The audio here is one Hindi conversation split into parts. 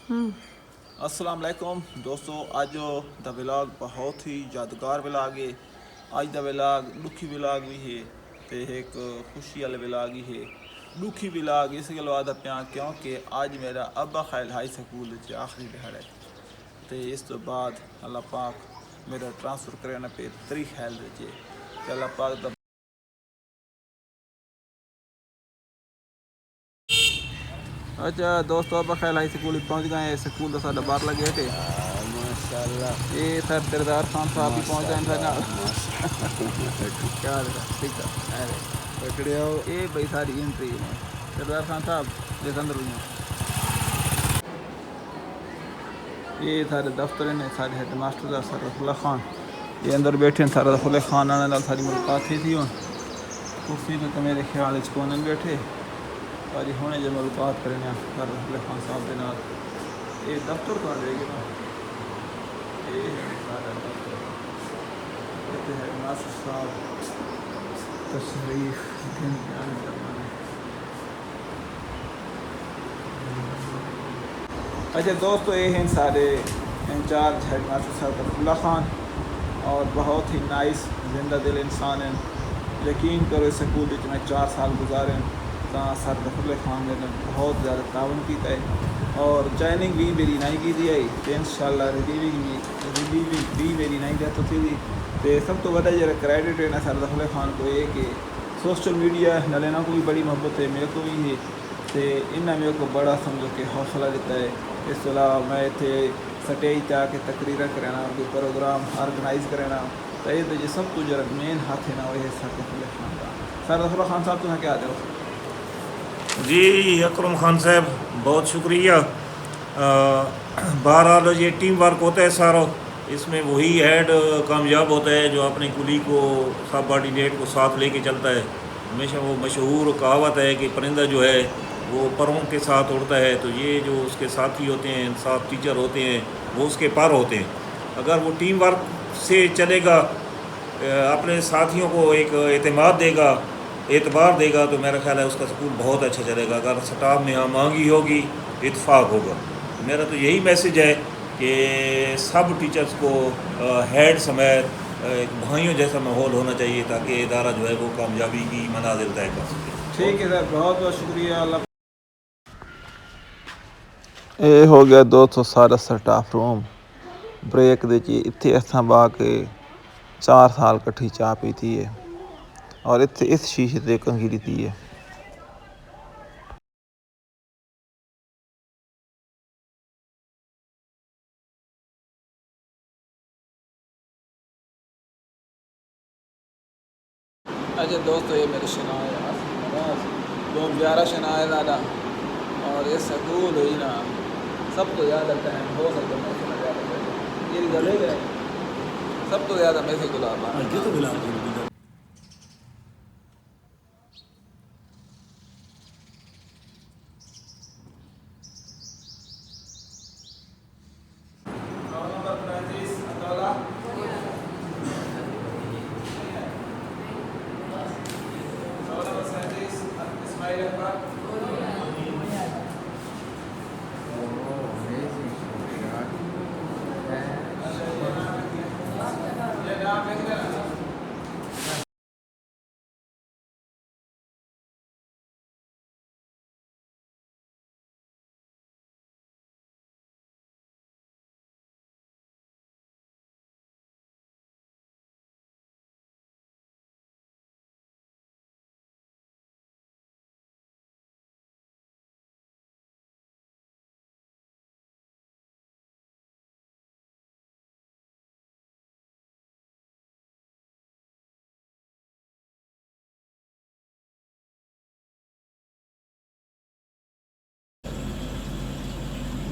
अस्सलाम वालेकुम दोस्तों, अज दा विलाग बहुत ही यादगार विलाग है। अज दा विलाग दुखी विलाग भी है तो एक खुशी वाले विलाग ही है। दुखी विलाग इस गल आदा पिया क्योंकि अज मेरा अब्बा खैल हाई स्कूल आखिरी दिहाड़ा है तो इस तो बाद अल्लाह पाक मेरा ट्रांसफ़र कराना पे तरी खैल च अल्लाह पाक दा। अच्छा दोस्तों, अब्बा खैल हाई स्कूल पहुँच गए। स्कूल का साडा बाहर लगे थे। माशाल्लाह ये सर सरदार खान साहब भी पहुँच गए थे नाल। क्या हाल है? ठीक है। अरे पकड़े हो ये भाई सारी एंट्री है सरदार खान साहब देख अंदर हुई। ये सारे दफ्तर ने सारे हेड मास्टर का सर रफुल्ला खान ये अंदर बैठे हैं। सर रफुल्ला खान आने नाल सारी मुलाकात ही थी। हूँ कुर्सी पे तो मेरे ख्याल कोने बैठे और होने जो मुलाकात करें सर रफुल्ला खान साहब के नाल। ये दफ्तर तो रहेगी ना, ये है सारा दफ्तर। ये हेड मास्टर साहब तशरीफ अच्छा दोस्तों, ये हैं सारे इंचार्ज हेड मास्टर साहब रफुल्ला खान और बहुत ही नाइस जिंदा दिल इंसान हैं। यकीन करो स्कूल में 4 साल गुजारे तो सर रफुल्ला खान ने बहुत ज़्यादा तावन किया है और जॉइनिंग भी मेरी नहीं की दी आई तो इंशाल्लाह रिलीविंग भी मेरी नहीं रहती थी। तो सब तो बड़ा जरा क्रेडिट है ना सर रफुल्ला खान को ये कि सोशल मीडिया नाले ना कोई बड़ी मोहब्बत है मेरे को भी है तो इन्हें मेरे को बड़ा समझो कि हौसला देता है। इस तो अलावा मैं इतने स्टेज पर आके तकरीर कराना कोई प्रोग्राम ऑर्गेनाइज कराना तो ये जो सब कुछ जरा मेन हाथ है ना वही सर रफुल्ला खान का। सर रफुल्ला खान साहब तुम्हें क्या दो जी अकरम खान साहब बहुत शुक्रिया। बहरहाल ये टीम वर्क होता है सारा, इसमें वही हेड कामयाब होता है जो अपने कुली को सब ऑर्डिनेट को साथ लेके चलता है। हमेशा वो मशहूर कहावत है कि परिंदा जो है वो परों के साथ उड़ता है, तो ये जो उसके साथी होते हैं, साथ टीचर होते हैं, वो उसके पर होते हैं। अगर वो टीम वर्क से चलेगा, अपने साथियों को एक एतबार देगा तो मेरा ख्याल है उसका स्कूल बहुत अच्छा चलेगा। अगर स्टाफ में हम मांगी होगी, इत्फाक होगा। मेरा तो यही मैसेज है कि सब टीचर्स को हेड समेत एक भाइयों जैसा माहौल होना चाहिए ताकि इदारा जो है वो कामयाबी की मनाजिल तय कर सके। ठीक है सर, बहुत बहुत शुक्रिया। अल्लाह ये हो गया दोस्तों सारा स्टाफ रूम ब्रेक दे इतने असा बह के 4 साल कट्ठी चाह पीती है और इतने इस शीशे से कंघी दी है। अच्छा दोस्तों, ये मेरे शनाज जो प्यारा शनाज दादा और ये स्कूल हुई ना सबको ज़्यादा टाइम हो सकता है ये गले गए सबको ज़्यादा मैं से गुलाब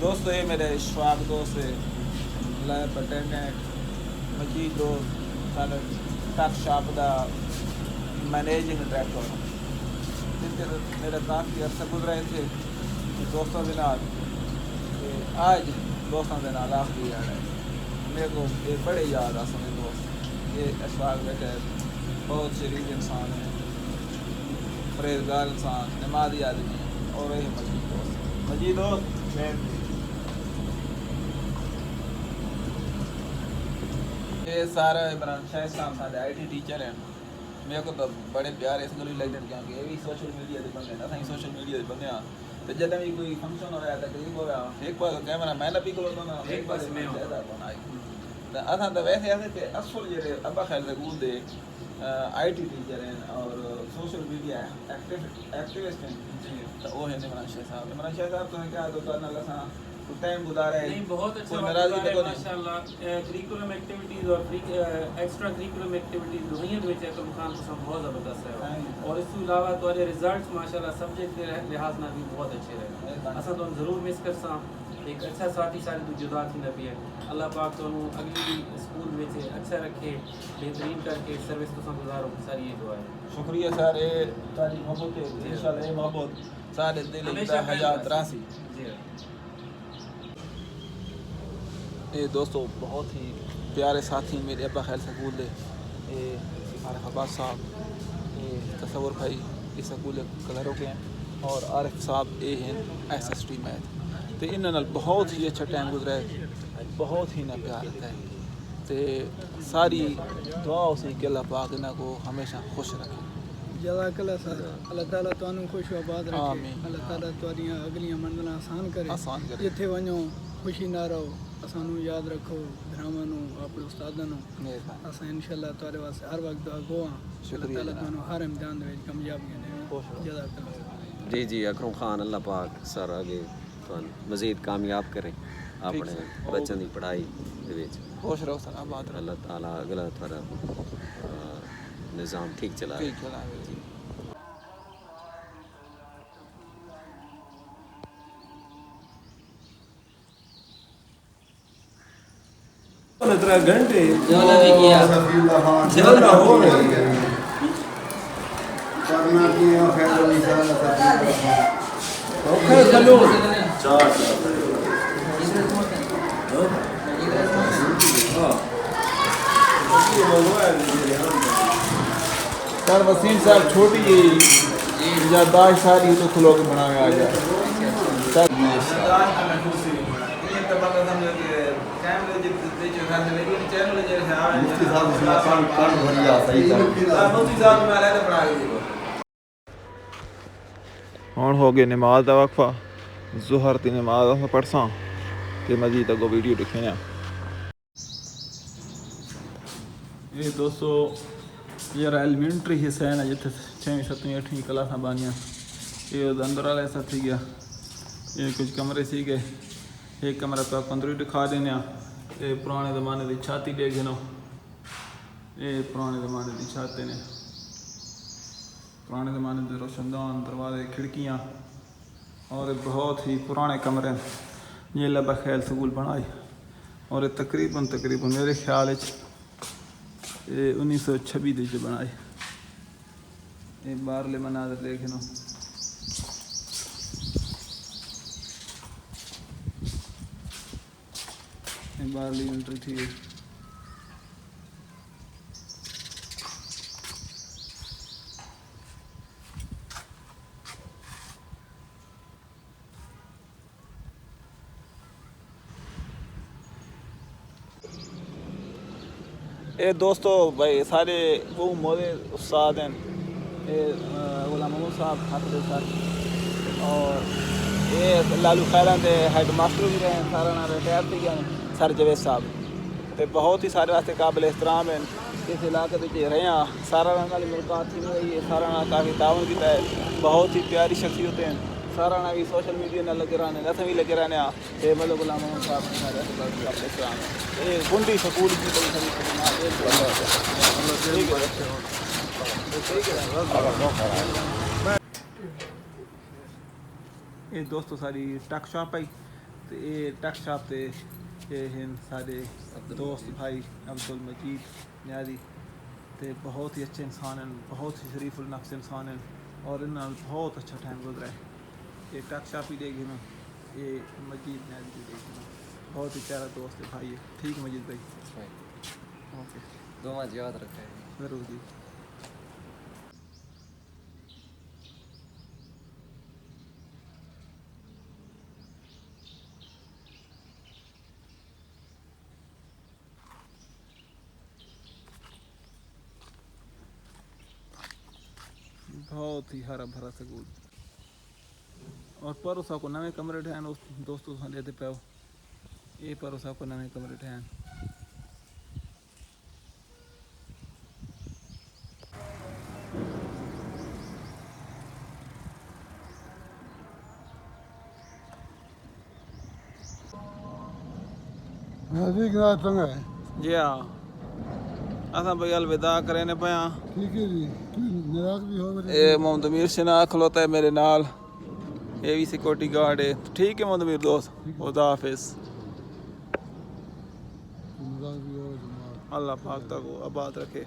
दोस्तों, ये मेरे इशफाक दोस्त लैब अटेंडेंट मजीद दोस्त सारे टक शॉप का मैनेजिंग डायरेक्टर जिनके मेरे काफ़ी अर्सा गुजरे थे दोस्तों के नाल। आज दोस्तों के नाल आखिरी याद है मेरे को। ये बड़े याद आ समय दोस्त ये इशफाक बेटे बहुत शरीफ इंसान है, परहेजगार इंसान, नमाजी आदमी और यही मजीद दोस्त ये सारा इमरान शाह साहब साढ़े IT टीचर हैं मेरे को तो बड़े प्यार इस गल लगते हैं क्योंकि ये भी सोशल मीडिया के बंदे ना सही सोशल मीडिया के बंदे हाँ तो जब भी कोई फंक्शन हो रहा है तकरीब हो रहा एक बार कैमरा मैंने भी करो ना एक बार मैं बनाई तो असा तो वैसे ऐसे थे असल जे अब्बा खैर सकूल दे IT टीचर हैं और सोशल मीडिया एक्टिविस्ट हैं तो वो है इमरान शाह साहब तो क्या तो अल्लाह टाइम गुजारा है नहीं बहुत अच्छा कोई वक्त नाराजगी गुजारा तो है माशाल्लाह करिकुलम एक्टिविटीज़ और एक्स्ट्रा करिकुलम एक्टिविटीज़ दुनिया ਦੇ ਵਿੱਚ ਅਕਰਮ ਖਾਨ को बहुत ज़बरदस्त है और इस अलावा ਤੁਹਾਡੇ रिजल्ट्स माशाल्लाह सब्जेक्ट के लिहाज ਨਾਲ भी बहुत अच्छे रहे असां ਤੁਹਾਨੂੰ ਜ਼ਰੂਰ ਮਿਸ ਕਰਸਾਂ एक अच्छा साथी सारे तो जुदा थी नबी है अल्लाह पाक ਤੁਹਾਨੂੰ अगली स्कूल ਵਿੱਚ अच्छा रखे बेहतरीन करके सर्विस तो गुजारो सारी ये दुआ है शुक्रिया सारे तारी मोहब्बत इंशाल्लाह ये मोहब्बत सारे दिल हमेशा में हयात रासी जी ये दोस्तों बहुत ही प्यारे साथी मेरे अब्बा खैर सकूल दे ये आरिफ अब्बास साहब ये तसव्वुर भाई ये सकूल कलरों के हैं और आरिफ साहब ये हैं SST मैथ तो इन्होंने बहुत ही अच्छा टाइम गुजरा है बहुत ही ना प्यार है तो सारी दुआ उसी के अल्लाह पाक इन्हों को हमेशा खुश रखे जज़ाकल्लाह सर अल्लाह ताला तुहानू खुश आबाद रखे आमीन। अल्लाह ताला तुहाड़ियां अगलियां मंज़िलां आसान करे। जिथे वञो खुशी ना रहो असानू याद रखो भरावां नू अपने उस्तादां नू मेहरबानी असां इंशाअल्लाह तुहाडे वास्ते हर वक्त दुआ गो हां शुक्रिया अल्लाह ताला जनाब। तुहानू हर इम्तिहान दे विच कामयाबियां देवे खुश रहो। जज़ाकल्लाह जी जी अकरम खान अल्लाह पाक सर आगे ਤੁਹਾਨੂੰ मज़ीद कामयाब करें अपने सर। बच्चों की पढ़ाई दे विच खुश रहो सर आबाद रहो अल्लाह ताला अगला थोड़ा निज़ाम ठीक चला ठीक चलावे जी पंद्रह घंटे जोला भी किया जोला हो रही है करना की है फिर इंशाल्लाह ओके चलो सर वसीम साहब छोटी जी यादाश्त सारी तो खुलो के बनावे आ जाए सर मुफ्ती साहब इस्लाम कान भरिया सही ਹੁਣ ਹੋ ਗਏ नमाज ਦਾ ਵਕਫਾ ज़ुहर ਦੀ नमाज ਅਸਾਂ ਪੜਸਾਂ ਤੇ ਮਜ਼ੀਦ ਅੱਗੋਂ ਵੀਡੀਓ ਦੇਖਣੇ ਆ ਇਹ ਦੋਸਤੋ ਜਿਹੜਾ ਐਲੀਮੈਂਟਰੀ ਹਿੱਸਾ ਹੈ ਨਾ ਜਿੱਥੇ 6ਵੀਂ 7ਵੀਂ 8ਵੀਂ ਕਲਾਸਾਂ ਬਾਨੀਆਂ ਇਹ ਉਹਦੇ ਅੰਦਰ ਵਾਲਾ ਹਿੱਸਾ ਸੀਗਾ ਇਹ ਕੁਝ ਕਮਰੇ ਸੀਗੇ एक कमरा तो आप अंदर ही दिखा देने ये पुराने ज़माने की छाती देख गिनो ये पुराने ज़माने की छाते ने पुराने ज़माने के रोशनदान दरवाजे खिड़कियाँ और बहुत ही पुराने कमरे ये लबा ख्याल स्कूल बनाए और ये तकरीबन मेरे ख्याल ये 1926 बनाए ये बाहरले मनाजर देख लो बाहरली एंट्री थी ये दोस्तों भाई सारे वो मोदे उस्ताद हैं ये गुलाम मोहम्मद साहब हाफिज़ सर और ये लालू खैरा के हेड मास्टर भी रहे सारा ना रिटायर थी गए सर जवेद साहब तो बहुत ही सारे वास्ते काबिल एहतराम हैं इस इलाके में रहे हैं सारा नाल मुलाकात थी रही है सारा ना काफ़ी ताउन किया है बहुत ही प्यारी शख्सियत हैं सारा ना भी सोशल मीडिया न लगे रहने अस भी लगे रहने तो मतलब गुलाम मोहम्मद साहब ने सारे एहतराम है ये बुंदी स्कूल की ये दोस्तों सारी टक शॉप आई तो ये टक शॉप से ये हैं सारे दोस्त भाई अब्दुल मजीद न्याजी तो बहुत ही अच्छे इंसान हैं बहुत ही शरीफुल नफ्स इंसान हैं और इन बहुत अच्छा टाइम गुजरा है ये टक शॉप ही देगी मैं ये मजीद न्याजी भी देगी मैं बहुत ही प्यारा दोस्त है भाई है ठीक मजीद भाई ओके दुआ याद रखें ज़रूर जी बहुत ही हरा भरा स्कूल और पर उस को नवे कमरे ठहन उस दोस्तों से लेते पे ये पर उस को नवे कमरे ठहन नजदीक ना तंग है जी हाँ असा भाई अलविदा करें पाया ठीक है जी नाराज भी हो मेरे ये मोहम्मद अमीर सिन्हा खलोता है मेरे नाल ये भी सिक्योरिटी गार्ड है ठीक है मोहम्मद अमीर दोस्त खुदा हाफिज नाराज भी हो जमात अल्लाह पाक तक आबाद रखे